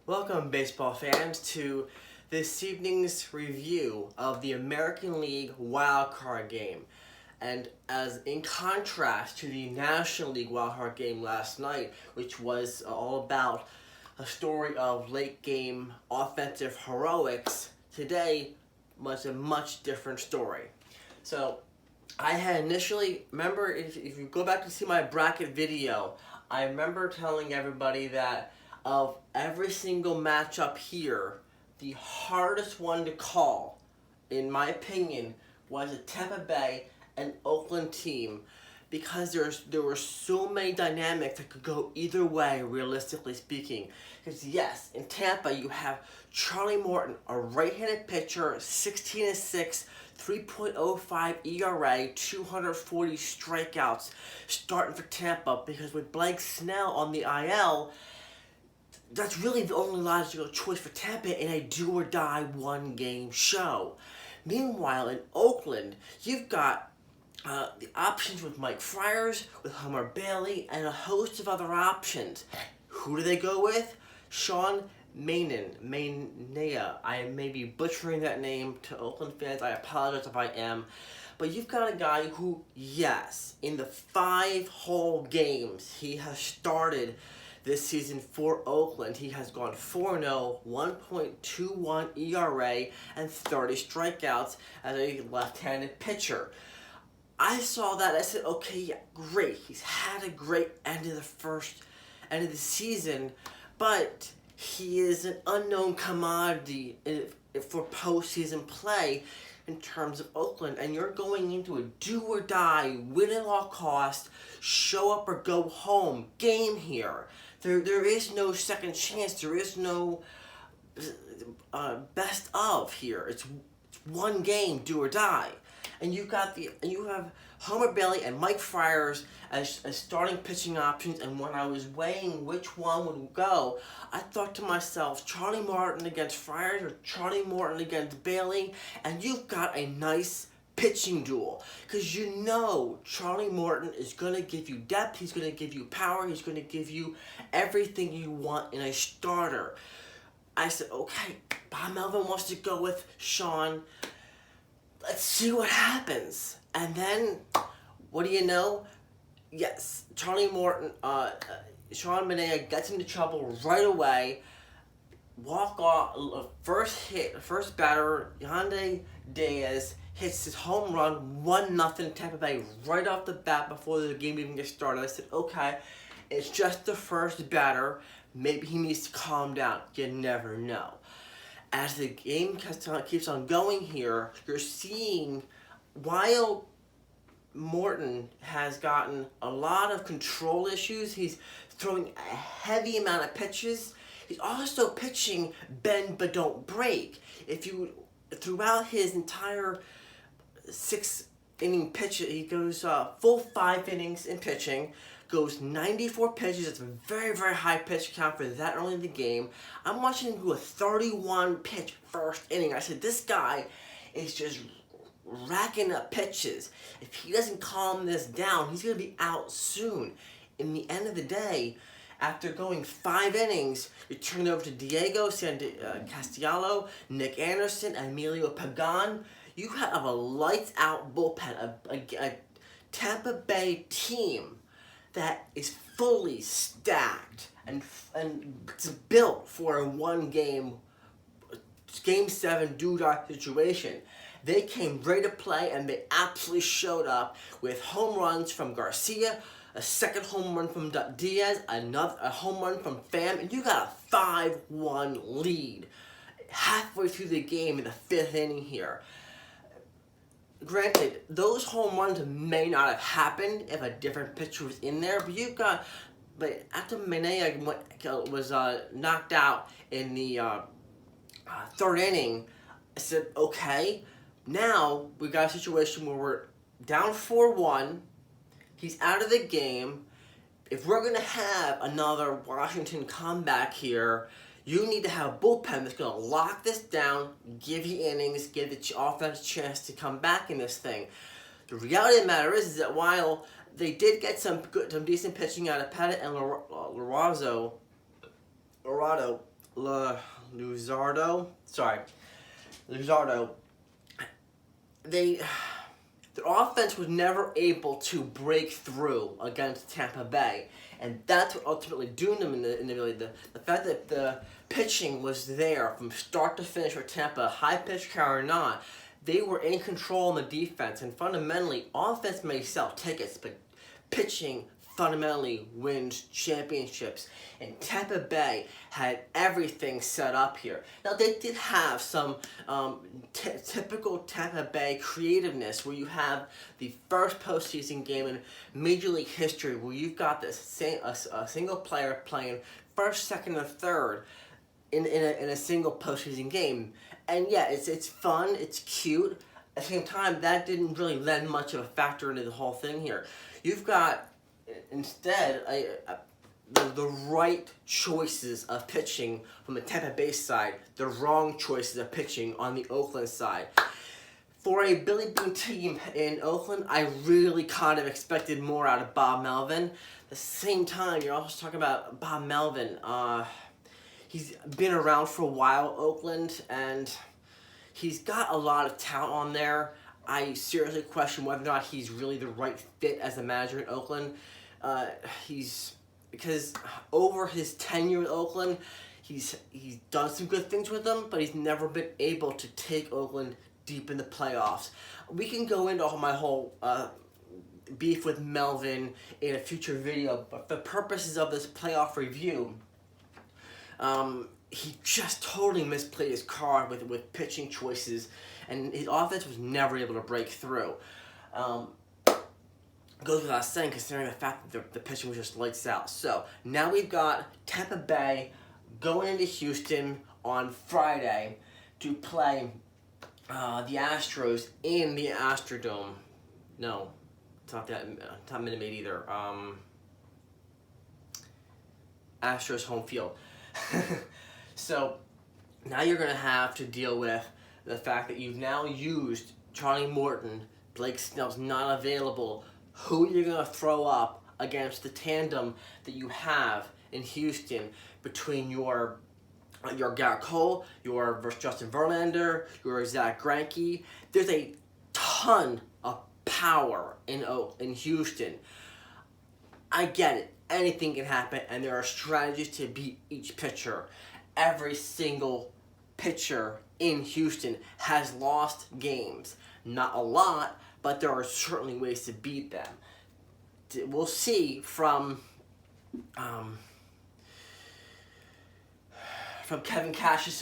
Welcome, baseball fans, to this evening's review of the American League Wild Card game. And as in contrast to the National League Wild Card game last night, which was all about a story of late game offensive heroics, today was a much different story. So I had initially, remember, if you go back to see my bracket video, I remember telling everybody that of every single matchup here, the hardest one to call, in my opinion, was a Tampa Bay and Oakland team, because there were so many dynamics that could go either way, realistically speaking. Because yes, in Tampa you have Charlie Morton, a right-handed pitcher, 16-6, 3.05 ERA, 240 strikeouts, starting for Tampa. Because with Blake Snell on the IL, that's really the only logical choice for Tampa in a do-or-die one-game show. Meanwhile, in Oakland, you've got the options with Mike Friars, with Homer Bailey, and a host of other options. Who do they go with? Sean Manaea. I may be butchering that name to Oakland fans. I apologize if I am. But you've got a guy who, yes, in the 5 whole games he has started this season for Oakland, he has gone 4-0, 1.21 ERA, and 30 strikeouts as a left-handed pitcher. I saw that, I said, okay, yeah, great. He's had a great end of the season, but he is an unknown commodity for postseason play in terms of Oakland, and you're going into a do-or-die, win at all cost, show up or go home game here. There is no second chance. There is no best of here. It's one game, do or die. And you have Homer Bailey and Mike Friars as starting pitching options. And when I was weighing which one would go, I thought to myself, Charlie Morton against Friars or Charlie Morton against Bailey, and you've got a nice pitching duel, because you know Charlie Morton is going to give you depth, he's going to give you power, he's going to give you everything you want in a starter. I said, okay, Bob Melvin wants to go with Sean. Let's see what happens. And then, what do you know? Yes, Charlie Morton, Sean Manaea gets into trouble right away. Walk off, first batter, Yandy Diaz hits his home run, 1-0 Tampa Bay right off the bat before the game even gets started. I said, okay, it's just the first batter. Maybe he needs to calm down. You never know. As the game keeps on going here, you're seeing, while Morton has gotten a lot of control issues, he's throwing a heavy amount of pitches. He's also pitching bend but don't break. Throughout his entire 6-inning pitch, he goes full 5 innings in pitching, goes 94 pitches. It's a very, very high pitch count for that early in the game. I'm watching him do a 31 pitch first inning. I said, this guy is just racking up pitches. If he doesn't calm this down, he's going to be out soon. In the end of the day, after going 5 innings, you turn it over to Diego Castellano, Nick Anderson, Emilio Pagan. You have a lights-out bullpen, a Tampa Bay team that is fully stacked and it's built for a one-game, Game 7 do-or-die situation. They came ready to play, and they absolutely showed up with home runs from Garcia, a second home run from Diaz, a home run from Pham, and you got a 5-1 lead halfway through the game in the 5th inning here. Granted, those home runs may not have happened if a different pitcher was in there, but after Manaea was knocked out in the 3rd inning, I said, okay, now we got a situation where we're down 4-1. He's out of the game. If we're going to have another Washington comeback here, you need to have a bullpen that's going to lock this down, give you innings, give the offense a chance to come back in this thing. The reality of the matter is that while they did get some decent pitching out of Pettit and Lorado, Luzardo, their offense was never able to break through against Tampa Bay, and that's what ultimately doomed them in the fact that the pitching was there from start to finish for Tampa, high pitch count or not. They were in control on the defense, and fundamentally, offense may sell tickets, but pitching fundamentally wins championships. And Tampa Bay had everything set up here. Now, they did have some typical Tampa Bay creativeness, where you have the first postseason game in Major League history, where you've got this a single player playing first, second, and third in a single postseason game. And yeah, it's fun, it's cute. At the same time, that didn't really lend much of a factor into the whole thing here. You've got, instead, the right choices of pitching from the Tampa Bay side, the wrong choices of pitching on the Oakland side. For a Billy Beane team in Oakland, I really kind of expected more out of Bob Melvin. At the same time, you're also talking about Bob Melvin. He's been around for a while, Oakland, and he's got a lot of talent on there. I seriously question whether or not he's really the right fit as a manager in Oakland. Because over his tenure with Oakland, he's done some good things with them, but he's never been able to take Oakland deep in the playoffs. We can go into my whole beef with Melvin in a future video, but for purposes of this playoff review, he just totally misplayed his card with pitching choices, and his offense was never able to break through. Goes without saying, considering the fact that the pitching was just lights out. So now we've got Tampa Bay going into Houston on Friday to play the Astros in the Astrodome. No, it's not that. It's not Minute Maid either. Astros home field. So now you're going to have to deal with the fact that you've now used Charlie Morton, Blake Snell's not available. Who you're going to throw up against the tandem that you have in Houston between your Garrett Cole, your Justin Verlander, your Zach Greinke. There's a ton of power in Houston. I get it. Anything can happen, and there are strategies to beat each pitcher. Every single pitcher in Houston has lost games. Not a lot, but there are certainly ways to beat them. We'll see from Kevin Cash's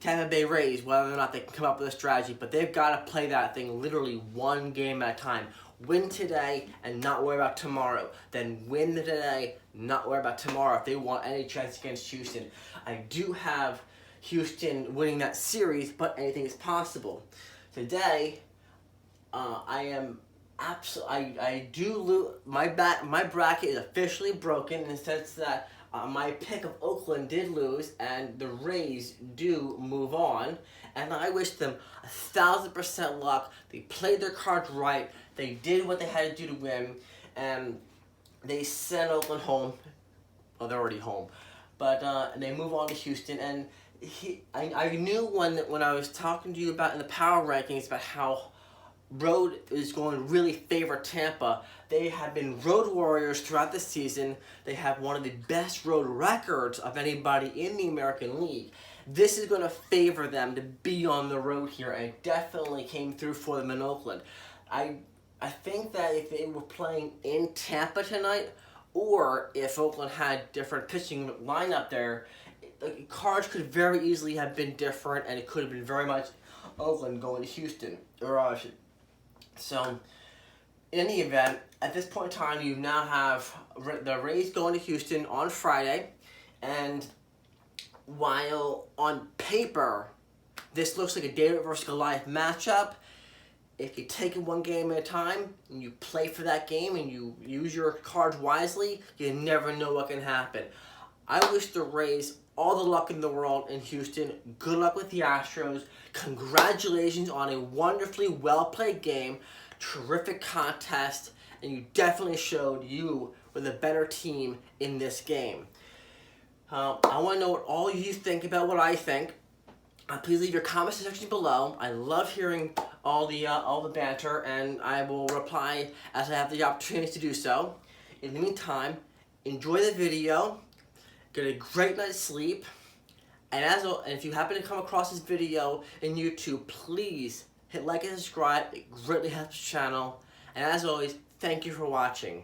Tampa Bay Rays whether or not they can come up with a strategy, but they've got to play that thing literally one game at a time. Win today and not worry about tomorrow. Then win today, not worry about tomorrow if they want any chance against Houston. I do have Houston winning that series, but anything is possible. Today, I do lose. My bracket is officially broken in the sense that my pick of Oakland did lose, and the Rays do move on. And I wish them 1,000% luck. They played their cards right. They did what they had to do to win, and they sent Oakland home. Well, they're already home, but they move on to Houston. And I knew when I was talking to you about in the power rankings about how road is going to really favor Tampa. They have been road warriors throughout the season. They have one of the best road records of anybody in the American League. This is going to favor them to be on the road here, and it definitely came through for them in Oakland. I think that if they were playing in Tampa tonight, or if Oakland had different pitching lineup there, the cards could very easily have been different, and it could have been very much Oakland going to Houston. So, in any event, at this point in time, you now have the Rays going to Houston on Friday, and while on paper, this looks like a David versus Goliath matchup, if you take it one game at a time, and you play for that game, and you use your cards wisely, you never know what can happen. I wish the Rays all the luck in the world in Houston. Good luck with the Astros. Congratulations on a wonderfully well-played game. Terrific contest, and you definitely showed you were the better team in this game. I want to know what all you think about what I think. Please leave your comments section below. I love hearing all the banter, and I will reply as I have the opportunity to do so. In the meantime, enjoy the video, get a great night's sleep, and if you happen to come across this video in YouTube, please hit like and subscribe. It greatly helps the channel. And as always, thank you for watching.